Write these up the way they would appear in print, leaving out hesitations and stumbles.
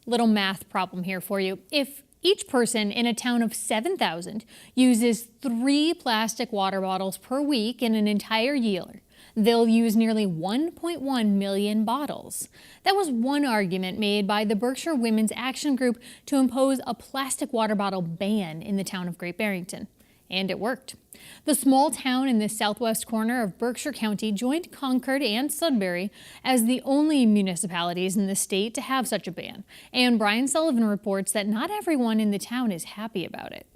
Little math problem here for you. If each person in a town of 7,000 uses 3 plastic water bottles per week in an entire year, they'll use nearly 1.1 million bottles. That was one argument made by the Berkshire Women's Action Group to impose a plastic water bottle ban in the town of Great Barrington. And it worked. The small town in the southwest corner of Berkshire County joined Concord and Sudbury as the only municipalities in the state to have such a ban. And Brian Sullivan reports that not everyone in the town is happy about it.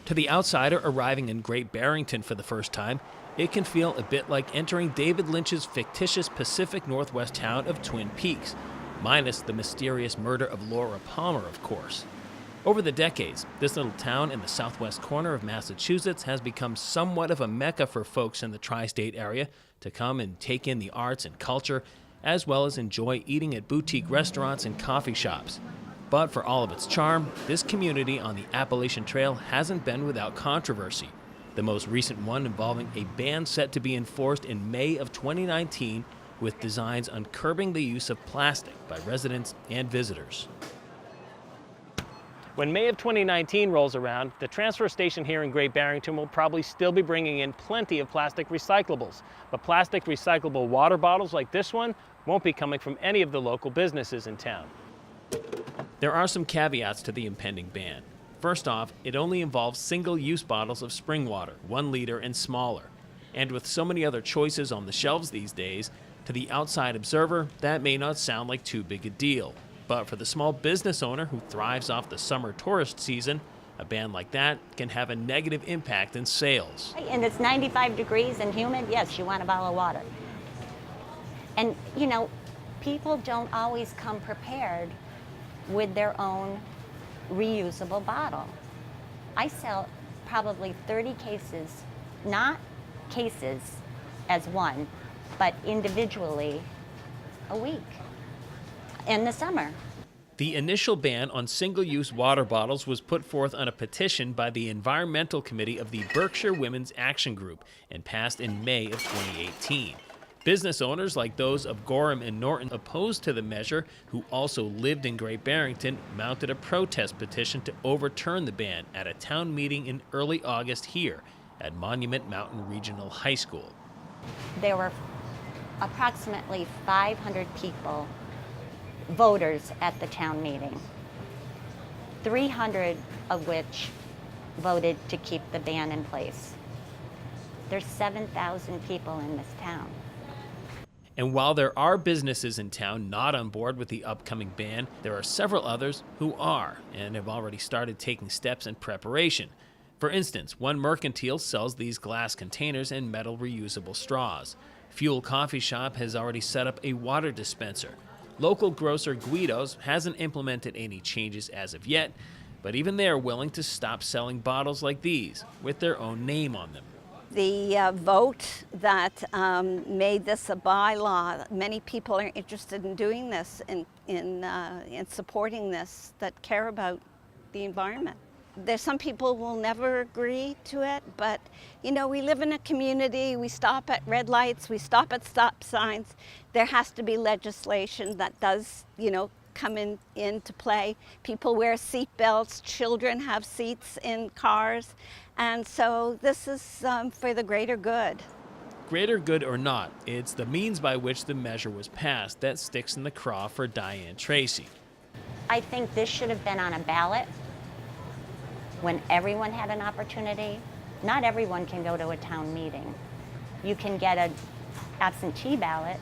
To the outsider arriving in Great Barrington for the first time, it can feel a bit like entering David Lynch's fictitious Pacific Northwest town of Twin Peaks, minus the mysterious murder of Laura Palmer, of course. Over the decades, this little town in the southwest corner of Massachusetts has become somewhat of a mecca for folks in the tri-state area to come and take in the arts and culture, as well as enjoy eating at boutique restaurants and coffee shops. But for all of its charm, this community on the Appalachian Trail hasn't been without controversy. The most recent one involving a ban set to be enforced in May of 2019 with designs on curbing the use of plastic by residents and visitors. When May of 2019 rolls around, the transfer station here in Great Barrington will probably still be bringing in plenty of plastic recyclables. But plastic recyclable water bottles like this one won't be coming from any of the local businesses in town. There are some caveats to the impending ban. First off, it only involves single-use bottles of spring water, 1 liter and smaller. And with so many other choices on the shelves these days, to the outside observer, that may not sound like too big a deal. But for the small business owner who thrives off the summer tourist season, a ban like that can have a negative impact in sales. And it's 95 degrees and humid, yes, you want a bottle of water. And, you know, people don't always come prepared with their own reusable bottle. I sell probably 30 cases, not cases as one, but individually a week in the summer. The initial ban on single-use water bottles was put forth on a petition by the Environmental Committee of the Berkshire Women's Action Group and passed in May of 2018. Business owners like those of Gorham and Norton opposed to the measure, who also lived in Great Barrington, mounted a protest petition to overturn the ban at a town meeting in early August here at Monument Mountain Regional High School. There were approximately 500 people, voters at the town meeting, 300 of which voted to keep the ban in place. There's 7,000 people in this town. And while there are businesses in town not on board with the upcoming ban, there are several others who are and have already started taking steps in preparation. For instance, one mercantile sells these glass containers and metal reusable straws. Fuel Coffee Shop has already set up a water dispenser. Local grocer Guido's hasn't implemented any changes as of yet, but even they're willing to stop selling bottles like these with their own name on them. The vote that made this a bylaw, many people are interested in doing this, in supporting this, that care about the environment. There's some people will never agree to it, but you know, we live in a community, we stop at red lights, we stop at stop signs. There has to be legislation that does, you know, come into play. People wear seat belts, children have seats in cars, and so this is for the greater good. Greater good or not, it's the means by which the measure was passed that sticks in the craw for Diane Tracy. I think this should have been on a ballot when everyone had an opportunity. Not everyone can go to a town meeting. You can get an absentee ballot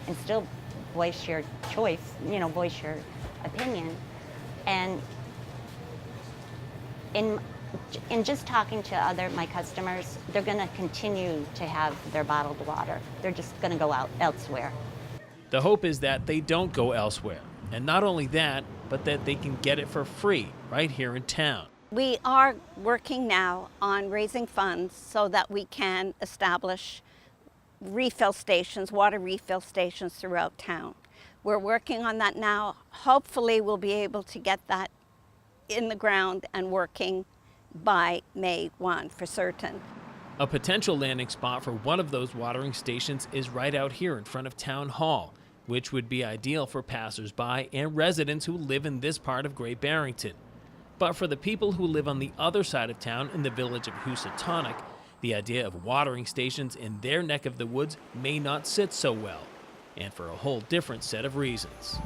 and still voice your choice, you know, voice your opinion. And in just talking to my customers, they're going to continue to have their bottled water. They're just going to go out elsewhere. The hope is that they don't go elsewhere. And not only that, but that they can get it for free right here in town. We are working now on raising funds so that we can establish refill stations, water refill stations throughout town. We're working on that now. Hopefully we'll be able to get that in the ground and working by May 1 for certain. A potential landing spot for one of those watering stations is right out here in front of Town Hall. which would be ideal for passersby and residents who live in this part of Great Barrington. But for the people who live on the other side of town in the village of Housatonic, the idea of watering stations in their neck of the woods may not sit so well, and for a whole different set of reasons.